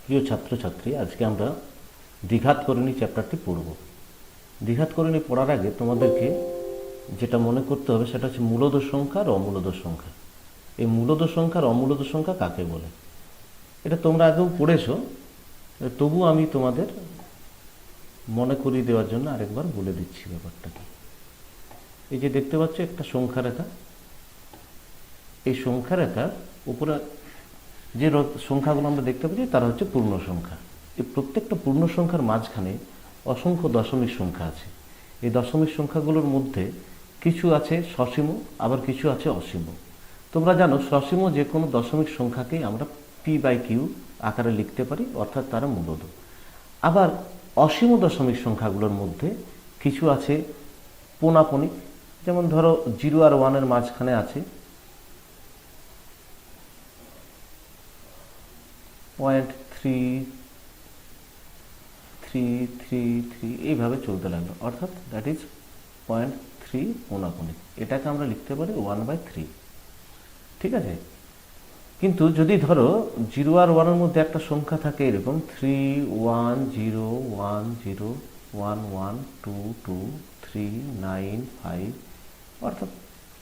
প্রিয় ছাত্রছাত্রী, আজকে আমরা দ্বিঘাতকরণী চ্যাপ্টারটি পড়ব। দ্বিঘাতকরণী পড়ার আগে তোমাদেরকে যেটা মনে করতে হবে সেটা হচ্ছে মূলদ সংখ্যা আর অমূলদ সংখ্যা। এই মূলদ সংখ্যা আর অমূলদ সংখ্যা কাকে বলে এটা তোমরা আগেও পড়েছো, তবু আমি তোমাদের মনে করিয়ে দেওয়ার জন্য আরেকবার বলে দিচ্ছি ব্যাপারটা কি। এই যে দেখতে পাচ্ছ একটা সংখ্যা রেখা, এই সংখ্যা রেখার উপরে যে সংখ্যাগুলো আমরা দেখতে পাচ্ছি তারা হচ্ছে পূর্ণ সংখ্যা। এই প্রত্যেকটা পূর্ণ সংখ্যার মাঝখানে অসংখ্য দশমিক সংখ্যা আছে। এই দশমিক সংখ্যাগুলোর মধ্যে কিছু আছে সসীম, আবার কিছু আছে অসীম। তোমরা জানো সসীম যে কোনো দশমিক সংখ্যাকেই আমরা p/q আকারে লিখতে পারি, অর্থাৎ তারা মূলদ। আবার অসীম দশমিক সংখ্যাগুলোর মধ্যে কিছু আছে পোনাপনিক, যেমন ধরো 0 আর 1 এর মাঝখানে আছে 0.3333, এইভাবে চলতে লাগলো, অর্থাৎ দ্যাট ইজ 0.3 পোনাপনিক। এটাকে আমরা লিখতে পারি 1/3। ঠিক আছে, কিন্তু যদি ধরো 0 আর 1 এর মধ্যে একটা সংখ্যা থাকে এরকম 31010112239 অর্থাৎ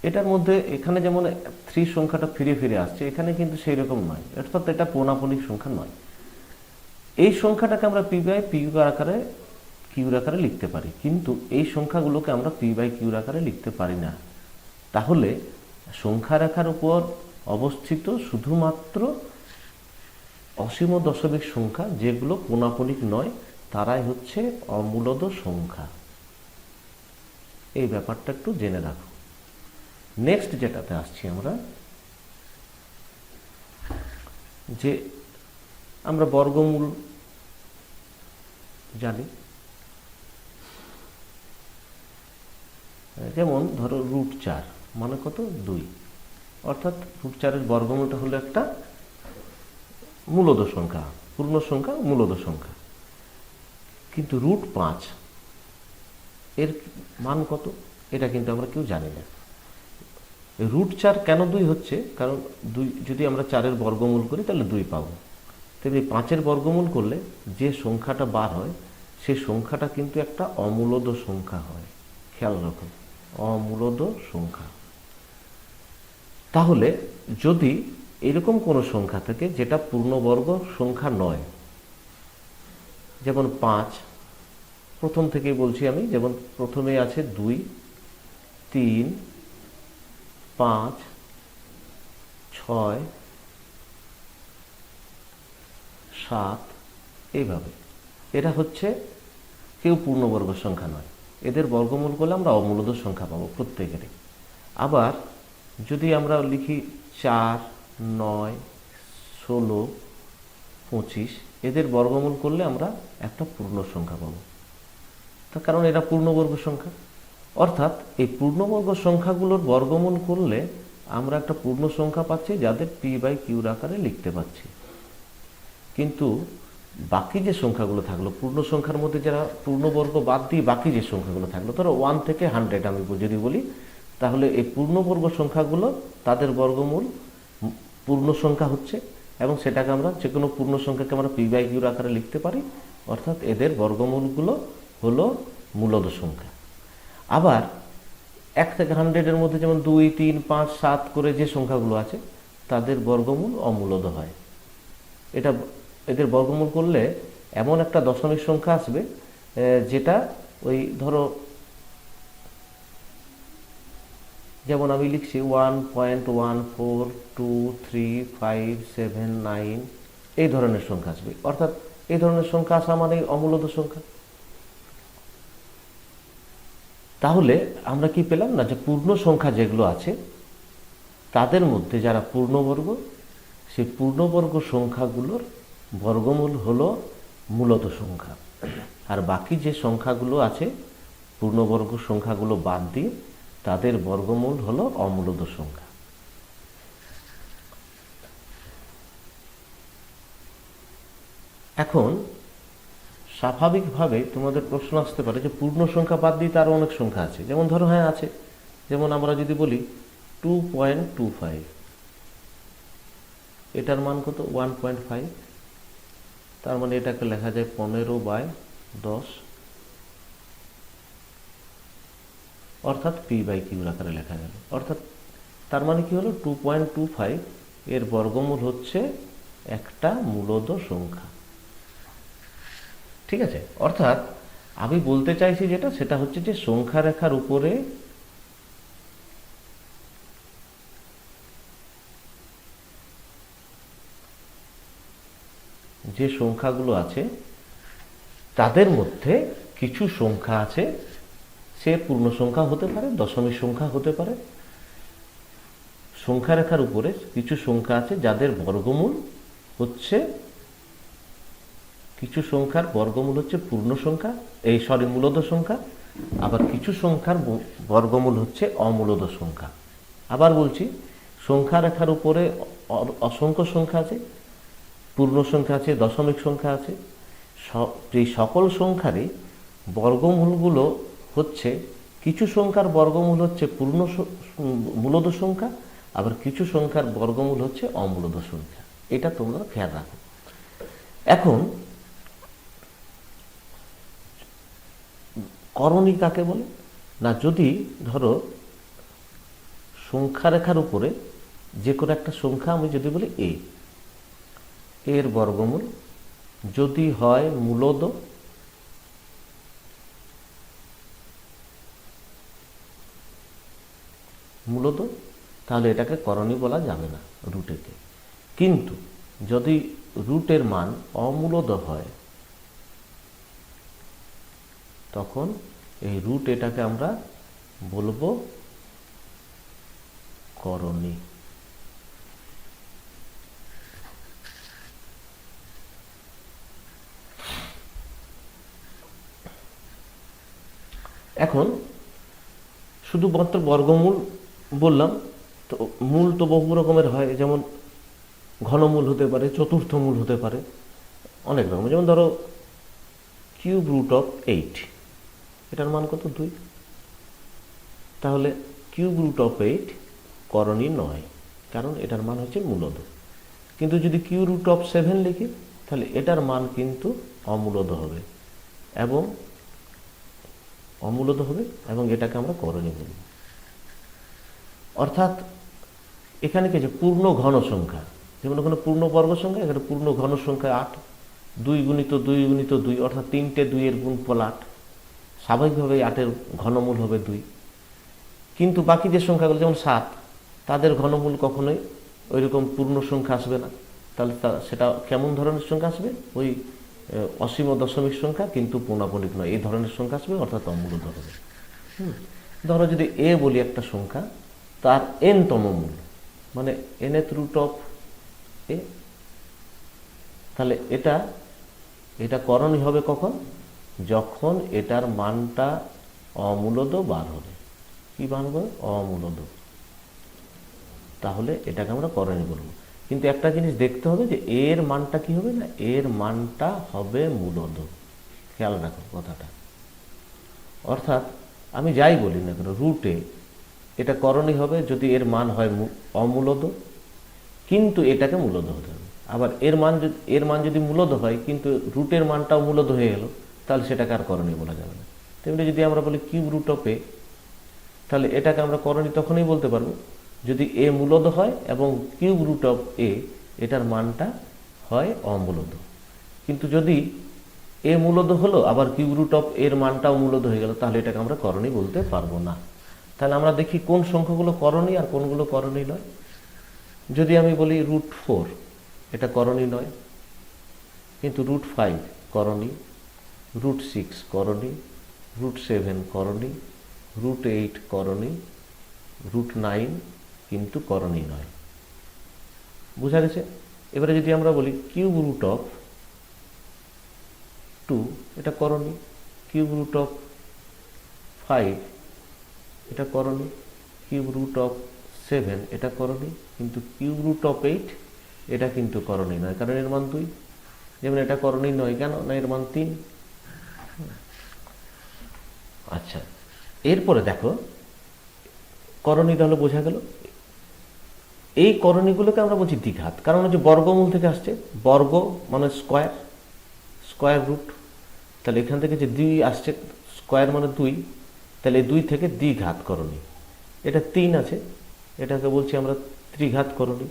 এটার মধ্যে এখানে যেমন 3 সংখ্যাটা ফিরে ফিরে আসছে, এখানে কিন্তু সেই রকম নয়, অর্থাৎ এটা পৌনাপনিক সংখ্যা নয়। এই সংখ্যাটাকে আমরা p/q আকারে লিখতে পারি, কিন্তু এই সংখ্যাগুলোকে আমরা p/q আকারে লিখতে পারি না। তাহলে সংখ্যা রেখার উপর অবস্থিত শুধুমাত্র অসীম দশমিক সংখ্যা যেগুলো পোনাপনিক নয়, তারাই হচ্ছে অমূলদ সংখ্যা। এই ব্যাপারটা একটু জেনে রাখো। নেক্সট যেটাতে আসছি আমরা, যে আমরা বর্গমূল জানি, যেমন ধরো √4 মানে কত 2, অর্থাৎ √4 এর বর্গমূলটা হলো একটা মূলদ সংখ্যা, পূর্ণ সংখ্যা মূলদ সংখ্যা। কিন্তু √5 এর মান কত এটা কিন্তু আমরা কেউ জানি না। √4 কেন 2 হচ্ছে, কারণ 2 যদি আমরা 4-এর বর্গমূল করি তাহলে 2 পাবো। তবে 5-এর বর্গমূল করলে যে সংখ্যাটা বার হয় সেই সংখ্যাটা কিন্তু একটা অমূলদ সংখ্যা হয়। খেয়াল রাখো, অমূলদ সংখ্যা। তাহলে যদি এরকম কোনো সংখ্যা থাকে যেটা পূর্ণবর্গ সংখ্যা নয়, যেমন 5, প্রথম থেকেই বলছি আমি, যেমন প্রথমে আছে 2, 3, 5, 6, 7, এইভাবে এরা হচ্ছে কেউ পূর্ণবর্গ সংখ্যা নয়। এদের বর্গমূল করলে আমরা অমূলদ সংখ্যা পাবো প্রত্যেকেরই। আবার যদি আমরা লিখি 4, 9, 16, 25, এদের বর্গমূল করলে আমরা একটা পূর্ণ সংখ্যা পাবো, তার কারণ এরা পূর্ণবর্গ সংখ্যা। অর্থাৎ এই পূর্ণবর্গ সংখ্যাগুলোর বর্গমূল করলে আমরা একটা পূর্ণ সংখ্যা পাচ্ছি যাদের p/q আকারে লিখতে পাচ্ছি। কিন্তু বাকি যে সংখ্যাগুলো থাকলো পূর্ণ সংখ্যার মধ্যে, যারা পূর্ণবর্গ বাদ দিয়ে বাকি যে সংখ্যাগুলো থাকলো, ধরো 1 থেকে 100 আমি যদি বলি, তাহলে এই পূর্ণবর্গ সংখ্যাগুলো তাদের বর্গমূল পূর্ণ সংখ্যা হচ্ছে, এবং সেটাকে আমরা যে কোনো পূর্ণ সংখ্যাকে আমরা p/q আকারে লিখতে পারি, অর্থাৎ এদের বর্গমূলগুলো হলো মূলদ সংখ্যা। আবার 1 থেকে 100-এর মধ্যে যেমন 2, 3, 5, 7 করে যে সংখ্যাগুলো আছে তাদের বর্গমূল অমূলদ হয়। এটা এদের বর্গমূল করলে এমন একটা দশমিক সংখ্যা আসবে যেটা ওই ধরো, যেমন আমি লিখছি 1.1423579, এই ধরনের সংখ্যা আসবে, অর্থাৎ এই ধরনের সংখ্যা আসা মানে অমূলদ সংখ্যা। তাহলে আমরা কি পেলাম না, যে পূর্ণ সংখ্যা যেগুলো আছে তাদের মধ্যে যারা পূর্ণবর্গ, সেই পূর্ণবর্গ সংখ্যাগুলোর বর্গমূল হলো মূলদ সংখ্যা, আর বাকি যে সংখ্যাগুলো আছে পূর্ণবর্গ সংখ্যাগুলো বাদ দিয়ে তাদের বর্গমূল হলো অমূলদ সংখ্যা। এখন স্বাভাবিকভাবে তোমাদের প্রশ্ন আসতে পারে যে পূর্ণ সংখ্যা বাদ দিয়ে তারও অনেক সংখ্যা আছে, যেমন ধরো হ্যাঁ আছে, যেমন আমরা যদি বলি 2.25, এটার মান কত 1.5, তার মানে এটাকে লেখা যায় 15/10, অর্থাৎ p/q আকারে লেখা গেল। অর্থাৎ তার মানে কি হলো, 2.25 এর বর্গমূল হচ্ছে একটা মূলদ সংখ্যা। ঠিক আছে, অর্থাৎ আমি বলতে চাইছি যেটা, সেটা হচ্ছে যে সংখ্যা রেখার উপরে যে সংখ্যাগুলো আছে তাদের মধ্যে কিছু সংখ্যা আছে, সে পূর্ণ সংখ্যা হতে পারে, দশমিক সংখ্যা হতে পারে। সংখ্যা রেখার উপরে কিছু সংখ্যা আছে যাদের বর্গমূল হচ্ছে, কিছু সংখ্যার বর্গমূল হচ্ছে পূর্ণ সংখ্যা, মূলদ সংখ্যা, আবার কিছু সংখ্যার বর্গমূল হচ্ছে অমূলদ সংখ্যা। আবার বলছি, সংখ্যা রেখার উপরে অসংখ্য সংখ্যা আছে, পূর্ণ সংখ্যা আছে, দশমিক সংখ্যা আছে। এই সকল সংখ্যারই বর্গমূলগুলো হচ্ছে, কিছু সংখ্যার বর্গমূল হচ্ছে মূলদ সংখ্যা, আবার কিছু সংখ্যার বর্গমূল হচ্ছে অমূলদ সংখ্যা। এটা তোমরা খেয়াল রাখো। এখন করণী কাকে বলে না, যদি ধরো সংখ্যা রেখার উপরে যে কোনো একটা সংখ্যা আমি যদি বলি এর বর্গমূল যদি হয় মূলদ, তাহলে এটাকে করণী বলা যাবে না রুটেতে। কিন্তু যদি রুটের মান অমূলদ হয়, তখন এই রুট এটাকে আমরা বলবো করণী। এখন শুধুমাত্র বর্গমূল বললাম, তো মূল তো বহু রকমের হয়, যেমন ঘনমূল হতে পারে, চতুর্থ মূল হতে পারে, অনেক রকম। যেমন ধরো কিউব রুট অফ 8, এটার মান কত? 2। তাহলে কিউব রুট অফ 8 করণী নয়, কারণ এটার মান হচ্ছে মূলদ। কিন্তু যদি কিউ রুট অফ 7 লিখি, তাহলে এটার মান কিন্তু অমূলদ হবে এবং এটাকে আমরা করণী বলি। অর্থাৎ এখানে কি যে পূর্ণ ঘন সংখ্যা, যেমন ওখানে পূর্ণ বর্গ সংখ্যা, এখানে পূর্ণ ঘন সংখ্যা 8, 2 গুণিত 2 গুণিত 2, অর্থাৎ 3টে 2 এর গুণফল 8। স্বাভাবিকভাবেই 8-এর ঘনমূল হবে 2। কিন্তু বাকি যে সংখ্যাগুলো যেমন 7, তাদের ঘনমূল কখনোই ওইরকম পূর্ণ সংখ্যা আসবে না। তাহলে সেটা কেমন ধরনের সংখ্যা আসবে? ওই অসীম দশমিক সংখ্যা, কিন্তু পূর্ণাপূর্ণিক নয়, এই ধরনের সংখ্যা আসবে, অর্থাৎ অমূলদ হবে। ধরো যদি এ বলি একটা সংখ্যা, তার n-তম মূল, মানে nth রুট অফ এ, তাহলে এটা করণী হবে কখন? যখন এটার মানটা অমূলদ বার হবে। কি বার হবে? অমূলদ। তাহলে এটাকে আমরা করণী বলবো। কিন্তু একটা জিনিস দেখতে হবে যে এর মানটা কি হবে না, এর মানটা হবে মূলদ। খেয়াল রাখো কথাটা। অর্থাৎ আমি যাই বলি না কেন, রুটে এটা করণী হবে যদি এর মান হয় অমূলদ, কিন্তু এটাকে মূলদ হতে হবে। আবার এর মান যদি মূলদ হয় কিন্তু রুটের মানটাও মূলদ হয়ে গেল, তাহলে সেটাকে আর করণী বলা যাবে না। তেমনি যদি আমরা বলি কিউব রুট অফ এ, তাহলে এটাকে আমরা করণী তখনই বলতে পারবো যদি এ মূলদ হয় এবং কিউব রুট অফ এ এটার মানটা হয় অমূলদ। কিন্তু যদি এ মূলদ হলো আবার কিউব রুট অফ এর মানটাও মূলদ হয়ে গেল, তাহলে এটাকে আমরা করণী বলতে পারবো না। তাহলে আমরা দেখি কোন সংখ্যাগুলো করণী আর কোনগুলো করণী নয়। যদি আমি বলি রুট 4, এটা করণী নয়, কিন্তু রুট 5 করণী, রুট 6 করণী, রুট 7 করণী, রুট 8 করণী, রুট 9 কিন্তু করণী নয়। বুঝা গেছে? এবারে যদি আমরা বলি কিউব রুট অফ 2, এটা করণী, কিউব রুট অফ 5 এটা করণী, কিউব রুট অফ 7 এটা করণী, কিন্তু কিউব রুট অফ 8 এটা কিন্তু করণী নয়, কারণ এর মান 2। যেমন এটা করণী নয় কেন না, এর মান 3। আচ্ছা, এরপরে দেখো করণী তাহলে বোঝা গেল। এই করণীগুলোকে আমরা বলছি দ্বিঘাত, কারণ হচ্ছে বর্গমূল থেকে আসছে, বর্গ মানে স্কোয়ার, স্কোয়ার রুট, তাহলে এখান থেকে যে 2 আসছে, স্কোয়ার মানে 2, তাহলে 2 থেকে দ্বিঘাত করণী। এটা 3 আছে, এটাকে বলছি আমরা ত্রিঘাত করণী,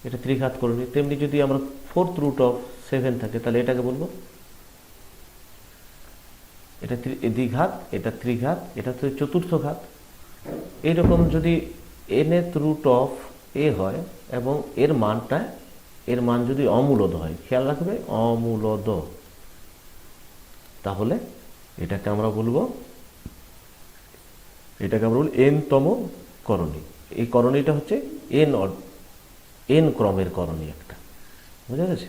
এটা ত্রিঘাত করণী। তেমনি যদি আমরা 4th রুট অফ 7 থাকে, তাহলে এটাকে বলবো এটা দ্বিঘাত, এটা ত্রিঘাত, এটা তো চতুর্থ ঘাত। এইরকম যদি nth রুট অফ a হয় এবং এর মান যদি অমূলদ হয়, খেয়াল রাখবে অমূলদ, তাহলে এটাকে আমরা বলবো n-তম করণী। এই করণীটা হচ্ছে n ক্রমের করণী একটা, বুঝা গেছে?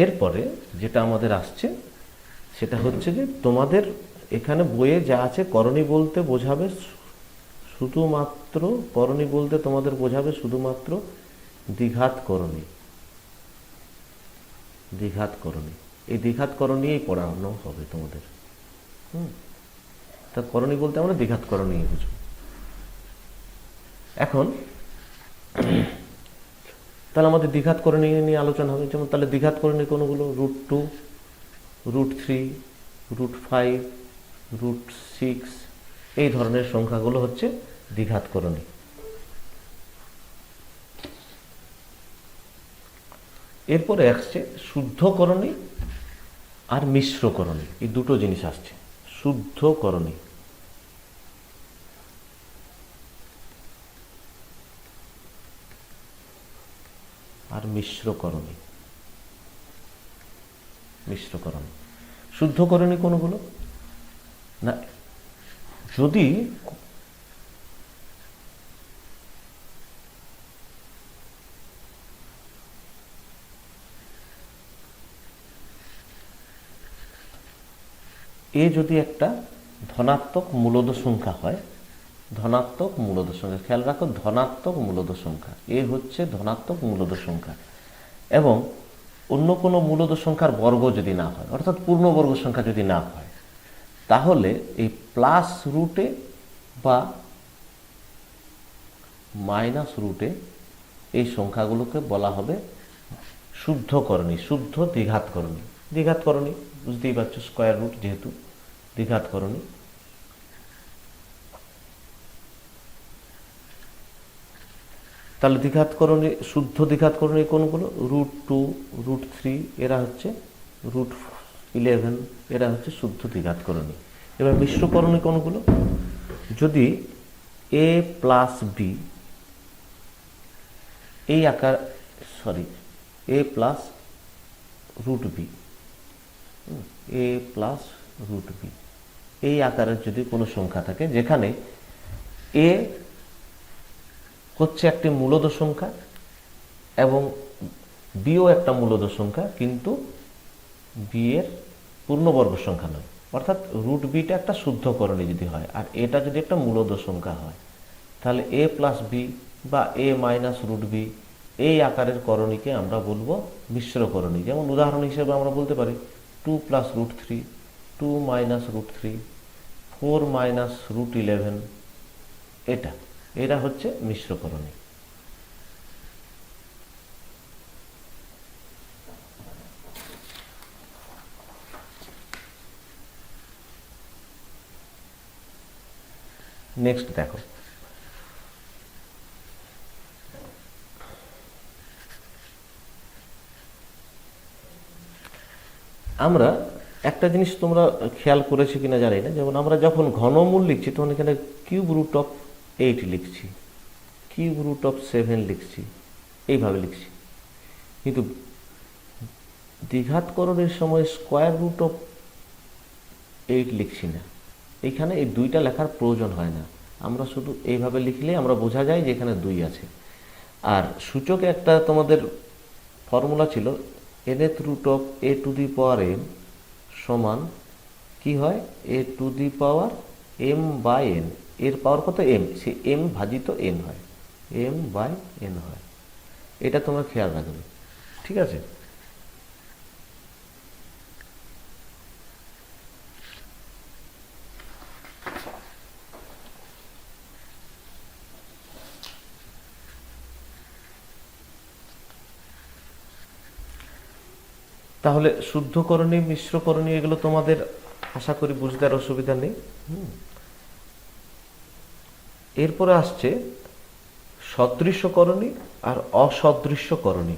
এরপরে যেটা আমাদের আসছে সেটা হচ্ছে যে তোমাদের এখানে বইয়ে যা আছে, করণী বলতে বোঝাবে শুধুমাত্র, করণী বলতে তোমাদের বোঝাবে শুধুমাত্র দ্বিঘাত করণী, দ্বিঘাত করণী। এই দ্বিঘাত করণীই পড়ানো হবে তোমাদের। তা করণী বলতে আমরা দ্বিঘাত করণী বুঝবো। এখন তাহলে আমাদের দ্বিঘাত করণী নিয়ে আলোচনা হবে। যেমন তাহলে দ্বিঘাত করণী কোনগুলো? √2, √3, √5, √6, এই ধরনের সংখ্যাগুলো হচ্ছে দ্বিঘাত করণী। এরপরে আসছে শুদ্ধ করণী আর মিশ্র করণী, এই দুটো জিনিস আসছে। শুদ্ধ করণী আর মিশ্র করণী। মিশ্র করণী, শুদ্ধ করণী কোনগুলো? না, যদি এ যদি একটা ধনাত্মক মূলদ সংখ্যা হয়, ধনাত্মক মূলদ সংখ্যা, খেয়াল রাখো ধনাত্মক মূলদ সংখ্যা, এ হচ্ছে ধনাত্মক মূলদ সংখ্যা, এবং অন্য কোনো মূলদ সংখ্যার বর্গ যদি না হয়, অর্থাৎ পূর্ণবর্গ সংখ্যা যদি না হয়, তাহলে এই প্লাস রুটে বা মাইনাস রুটে এই সংখ্যাগুলোকে বলা হবে শুদ্ধ করণী, শুদ্ধ দ্বিঘাত করণী। দ্বিঘাত করণী বুঝতেই পারছো, স্কোয়ার রুট যেহেতু, দ্বিঘাত করণী। তাহলে দ্বিঘাত করণী, শুদ্ধ দ্বিঘাত করণী কোনগুলো? √2, √3, এরা হচ্ছে √11, এরা হচ্ছে শুদ্ধ দ্বিঘাত করণী। এবার মিশ্র করণী কোনগুলো? যদি a প্লাস বি এই আকার, a plus √b, a plus √b এই আকারের যদি কোনো সংখ্যা থাকে, যেখানে a হচ্ছে একটি মূলদ সংখ্যা এবং বিও একটা মূলদ সংখ্যা, কিন্তু বি এর পূর্ণবর্গ সংখ্যা নয়, অর্থাৎ √bটা একটা শুদ্ধ করণী যদি হয়, আর এটা যদি একটা মূলদ সংখ্যা হয়, তাহলে a প্লাস বি বা a মাইনাস √b এই আকারের করণীকে আমরা বলবো মিশ্র করণী। যেমন উদাহরণ হিসেবে আমরা বলতে পারি 2 প্লাস √3, 2 মাইনাস √3, 4 মাইনাস √11, এরা হচ্ছে মিশ্র করণী। নেক্সট দেখো, আমরা একটা জিনিস তোমরা খেয়াল করেছো কিনা জানি না, যেমন আমরা যখন ঘনমূল লিখছি তখন এখানে √8 লিখছি, √7 লিখছি, এইভাবে লিখছি, কিন্তু দ্বিঘাতকরণের সময় √8 লিখছি না। এখানে এই দুইটা লেখার প্রয়োজন হয় না, আমরা শুধু এইভাবে লিখলে আমরা বোঝা যায় যে এখানে 2 আছে। আর সূচকে একটা তোমাদের ফর্মুলা ছিল, nth root of a to the power m সমান কি হয়, a to the power m by n, এর পাওয়ার কত? m, সে m ভাজিত n হয়, m বাই n হয়। এটা তোমরা খেয়াল রাখবে, ঠিক আছে? তাহলে শুদ্ধকরণী, মিশ্রকরণী এগুলো তোমাদের আশা করি বুঝতে আর অসুবিধা নেই। এরপরে আসছে সদৃশ্যকরণী আর অসদৃশ্যকরণী।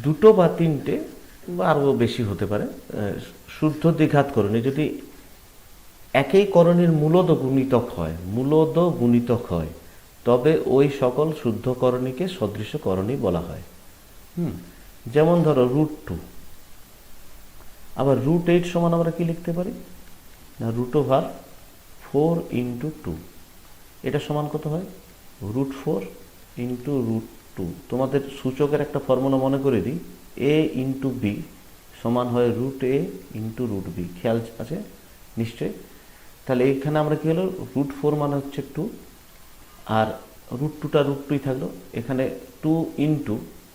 দুটো বা তিনটে বা আরও বেশি হতে পারে শুদ্ধ দ্বিঘাত করণী যদি একই করণীর মূলদ গুণিতক হয় তবে ওই সকল শুদ্ধ করণীকে সদৃশ্য করণী বলা হয়। যেমন ধরো √2, আবার √8 সমান আমরা কি লিখতে পারি না √4 × 2, এটা সমান কত হয় √4 × √2। তোমাদের সূচকের একটা ফর্মুলা মনে করে দিই, a × b সমান হয় √a × √b, খেয়াল আছে নিশ্চয়। তাহলে এইখানে আমরা কি হলো √4 মানে হচ্ছে 2, আর √2টা √2ই থাকলো, এখানে 2 ×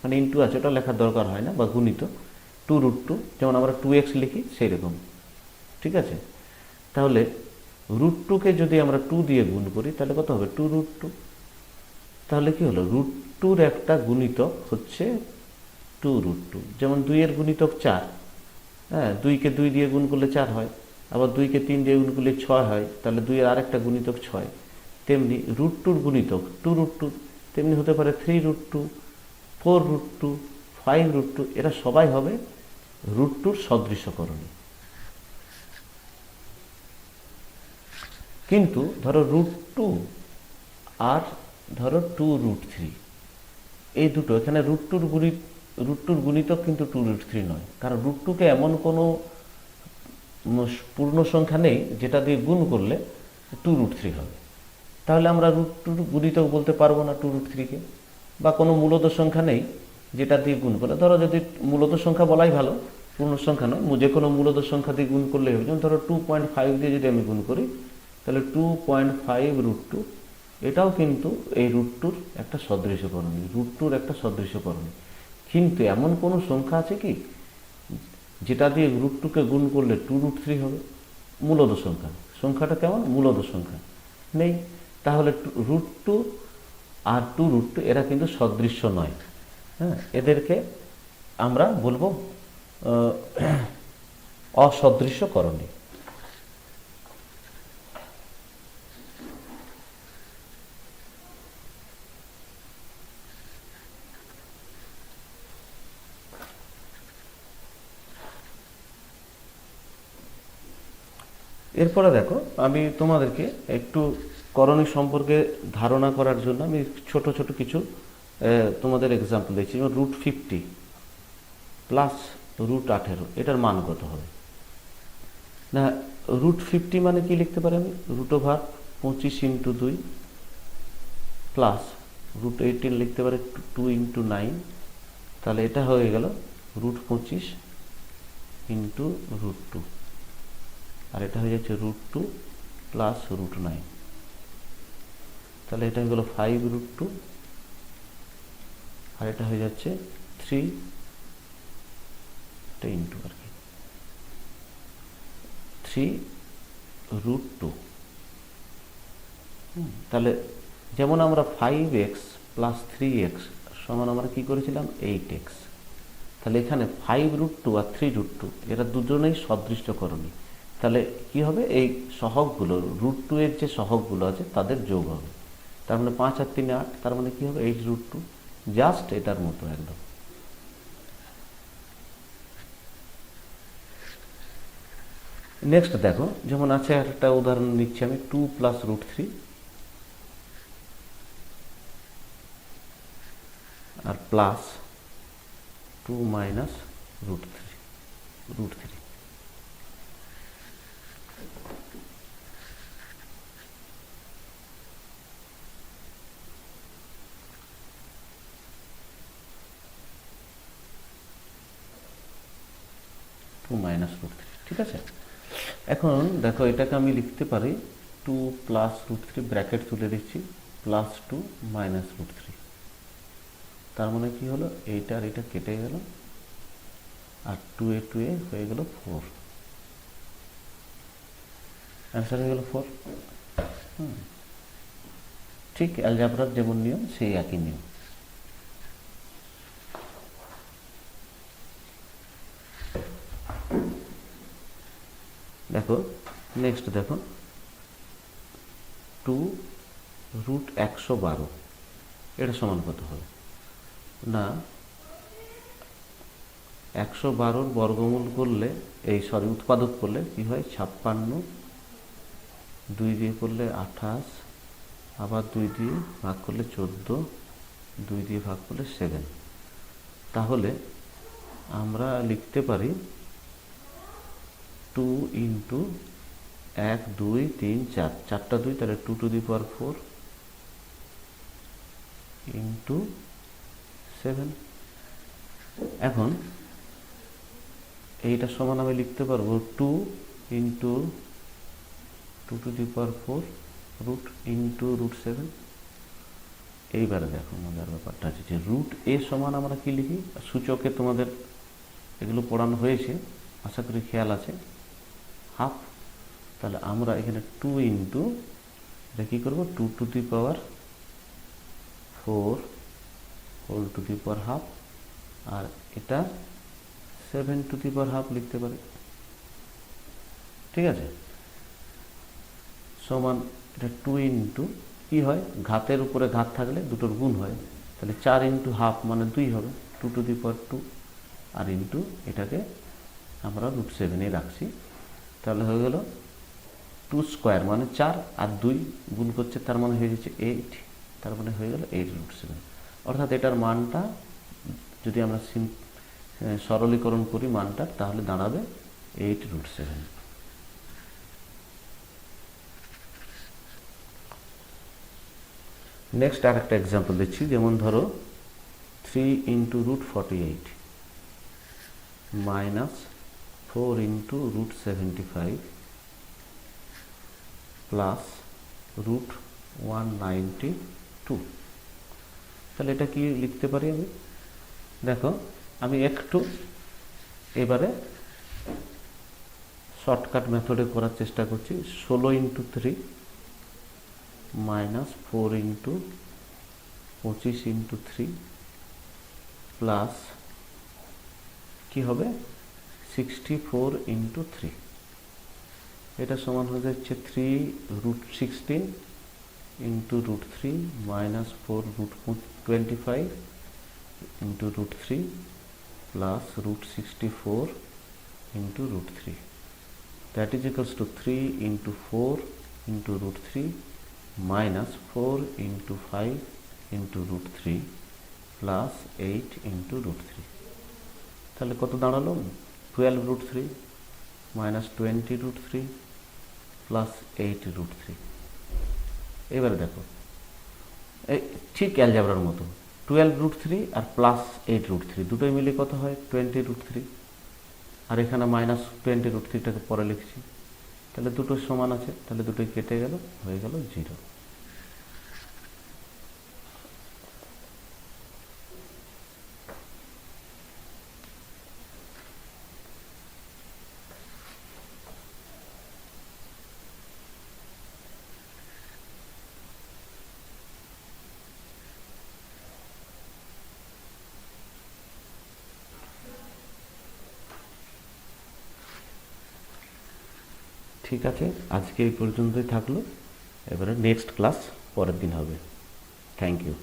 মানে ইন্টু আছে, ওটা লেখার দরকার হয় না, বা গুণিত 2 √2, যেমন আমরা 2x লিখি সেই রকম, ঠিক আছে। তাহলে √2কে যদি আমরা 2 দিয়ে গুণ করি তাহলে কত হবে 2 √2। তাহলে কি হলো √2-র একটা গুণিতক হচ্ছে 2 √2। যেমন 2 এর গুণিতক 4, হ্যাঁ 2কে 2 দিয়ে গুণ করলে 4 হয়, আবার 2কে 3 দিয়ে গুণ করলে 6 হয়, তাহলে 2 এর আরেকটা গুণিতক 6। তেমনি √2-র গুণিতক 2 √2 তেমনি হতে পারে 3 √2, 4 √2, 5 √2, এরা সবাই হবে √2-র সদৃশ্যকরণী। কিন্তু ধরো √2 আর ধরো 2 √3, এই দুটো এখানে √2-র গুণিতক কিন্তু 2 √3 নয়, কারণ √2কে এমন কোনো পূর্ণ সংখ্যা নেই যেটা দিয়ে গুণ করলে 2 √3 হবে। তাহলে আমরা √2-র গুণিতক বলতে পারবো না 2 √3-কে, বা কোনো মূলদ সংখ্যা নেই যেটা দিয়ে গুণ করলে, ধরো যদি মূলদ সংখ্যা বলাই ভালো, পূর্ণ সংখ্যা নয়, যে কোনো মূলদ সংখ্যা দিয়ে গুণ করলে হবে। যেমন ধরো 2.5 দিয়ে যদি আমি গুণ করি তাহলে 2.5 √2, এটাও কিন্তু এই √2-র একটা সদৃশ্যকরণী, √2-র একটা সদৃশ্যকরণী। কিন্তু এমন কোনো সংখ্যা আছে কি যেটা দিয়ে √2-কে গুণ করলে 2 √3 হবে? মূলদ সংখ্যা, সংখ্যাটা কেমন মূলদ সংখ্যা নেই। তাহলে √2 আর 2 √2 এরা কিন্তু সদৃশ্য নয়, হ্যাঁ, এদেরকে আমরা বলবো অসদৃশ্যকরণী। এরপরে দেখো, আমি তোমাদেরকে একটু করণী সম্পর্কে ধারণা করার জন্য আমি ছোট ছোট কিছু তোমাদের এক্সাম্পল দিচ্ছি। যেমন √50 প্লাস √18, এটার মান কত হবে না? √50 মানে কি লিখতে পারি আমি √25 × 2 প্লাস √18 লিখতে পারি 2 × 9, তাহলে এটা হয়ে গেল √25 × √2, আর এটা হয়ে যাচ্ছে √2 প্লাস √9, তাহলে এটা হয়ে গেল 5 √2, আর এটা হয়ে যাচ্ছে 3 ইন্টু আর কি 3 √2। তাহলে যেমন আমরা 5x প্লাস 3x সমান আমরা কি করেছিলাম 8x, তাহলে এখানে 5 √2 আর 3 √2 এরা দুজনেই সদৃশ্যকরণী। তাহলে কি হবে, এই সহগগুলো √2 এর যে সহগগুলো আছে তাদের যোগ হবে, তার মানে 5 আর 3 8, তার মানে কি হবে 8 √2, জাস্ট এটার মতো একদম। নেক্সট দেখো, যেমন আছে একটা উদাহরণ নিচ্ছি আমি, 2 প্লাস √3 আর প্লাস 2 মাইনাস √3। 2 মাইনাস √3, ঠিক আছে। এখন দেখো এটাকে আমি লিখতে পারি 2 প্লাস √3 ব্র্যাকেট তুলে দিচ্ছি প্লাস 2 মাইনাস √3, তার মানে কি হলো, এইটা আর এটা কেটে গেল, আর 2a হয়ে গেল 4, অ্যান্সার হয়ে গেল 4। ঠিক অ্যালজেব্রার যেমন নিয়ম সেই একই নিয়ম। দেখো নেক্সট, দেখো 2√112 এটা সমান কত হবে না, 112 বর্গমূল করলে উৎপাদক করলে কি হয়, 56, 2 দিয়ে করলে 28, আবার 2 দিয়ে ভাগ করলে 14, 2 দিয়ে ভাগ করলে 7। তাহলে আমরা লিখতে পারি 2 ইন্টু 1 2 3 4, 4টা 2, তাহলে 2⁴ ইন্টু 7। এখন এইটা সমান আমি লিখতে পারবো 2 ইন্টু 2⁴ রুট ইন্টু √7। এইবারে দেখো মজার ব্যাপারটা আছে যে √a সমান আমরা কি লিখি, সূচকে তোমাদের এগুলো পড়ানো হয়েছে, আশা করি খেয়াল আছে, হাফ। তাহলে আমরা এখানে 2 ইন্টু এটা কী করবো, 2⁴ ½ আর এটা 7½ লিখতে পারি, ঠিক আছে। সমান এটা 2 ইন্টু কী হয়, ঘাতের উপরে ঘাত থাকলে দুটোর গুণ হয়, তাহলে 4 ইন্টু ½ মানে 2 হবে, 2⁴ আর ইন্টু এটাকে আমরা √7 রাখছি, তাহলে হয়ে গেল 2 স্কোয়ার মানে 4 আর 2 গুণ করছে, তার মানে হয়ে যাচ্ছে 8, তার মানে হয়ে গেল 8√7। অর্থাৎ এটার মানটা যদি আমরা সরলীকরণ করি মানটা, তাহলে দাঁড়াবে 8√7। নেক্সট আর একটা এক্সাম্পল দিচ্ছি, যেমন ধরো 3 ইন্টু √48 মাইনাস 4 ইন্টু √75 প্লাস √192। তাহলে এটা কি লিখতে পারি আমি, দেখো আমি একটু এবারে শর্টকাট মেথডে করার চেষ্টা করছি। 16 into 3 minus 4 into 25 into 3 plus কি হবে 64 ইন্টু 3, এটা সমান হয়ে যাচ্ছে 3√16 into √3 minus 4√25 into √3 plus √64 into √3, that is equals to 3 into 4 into √3 minus 4 into 5 into √3 plus 8 into √3। তাহলে কত দাঁড়ালো, 12√3 minus 20√3 plus 8√3। এবারে দেখো এই ঠিক অ্যালজেব্রার মতো 12√3 আর প্লাস 8√3 দুটোই মিলে কত হয় 20√3, আর এখানে মাইনাস 20√3টাকে পরে লিখছি, তাহলে দুটো সমান আছে, তাহলে দুটোই কেটে গেল, হয়ে গেল 0। ঠিক আছে, আজকে এই পর্যন্তই থাকলো, এবারে নেক্সট ক্লাস পরের দিন হবে। Thank you.